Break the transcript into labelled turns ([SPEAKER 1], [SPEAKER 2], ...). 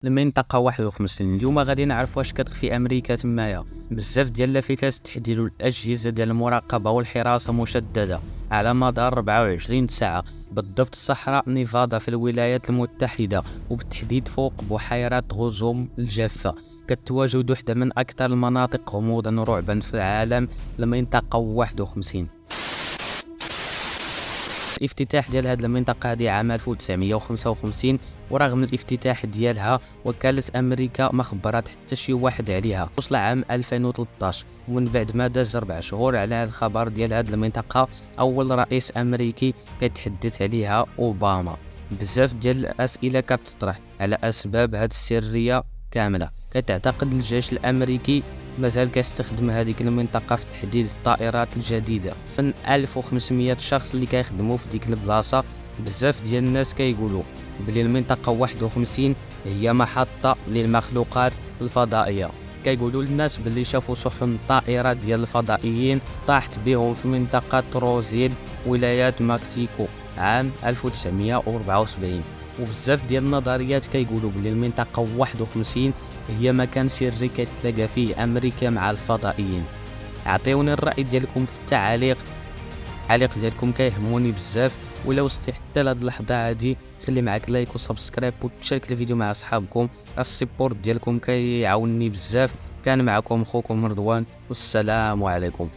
[SPEAKER 1] المنطقة 51 اليوم غادي نعرف واش كتخفي أمريكا تمايا. بزاف ديال اللافتات تحديد الأجهزة ديال المراقبة والحراسة مشددة على مدار 24 ساعة بالضبط. صحراء نيفادا في الولايات المتحدة وبالتحديد فوق بحيرة غوزوم الجافة كتواجد وحدة من أكثر المناطق غموضا ورعبا في العالم، المنطقة 51. الافتتاح ديال هذه المنطقة هذه عام 1955، ورغم الافتتاح ديالها وكالة أمريكا ما خبرات حتى شي واحد عليها. وصل عام 2013 ومن بعد ما داز 4 شهور على هذا الخبر ديال هذه المنطقة، أول رئيس أمريكي كيتحدث عليها أوباما. بزاف ديال الأسئلة كتطرح على أسباب هذه السرية كاملة. كتعتقد الجيش الأمريكي مازال كيستخدم هذيك المنطقة في تحديد الطائرات الجديدة. من 1500 شخص اللي كيخدموا في ديك البلاصة، بزاف ديال الناس كيقولوا بلي المنطقة 51 هي محطة للمخلوقات الفضائية. كيقولوا الناس باللي شافوا سفن طائرات ديال الفضائيين طاحت بهم في منطقة روزيل ولايات مكسيكو عام 1974. وبزاف ديال النظريات كيقولوا بلي المنطقة 51 هي مكان سري كتلاقى فيه أمريكا مع الفضائيين. عطيوني الرأي ديالكم في التعاليق ديالكم كيهموني بزاف. ولا وصلتي حتى لهاد اللحظة هادي خلي معاك لايك وسبسكرايب وتشارك الفيديو مع اصحابكم. السيبورت ديالكم كيعاونني بزاف. كان معكم خوكم رضوان والسلام عليكم.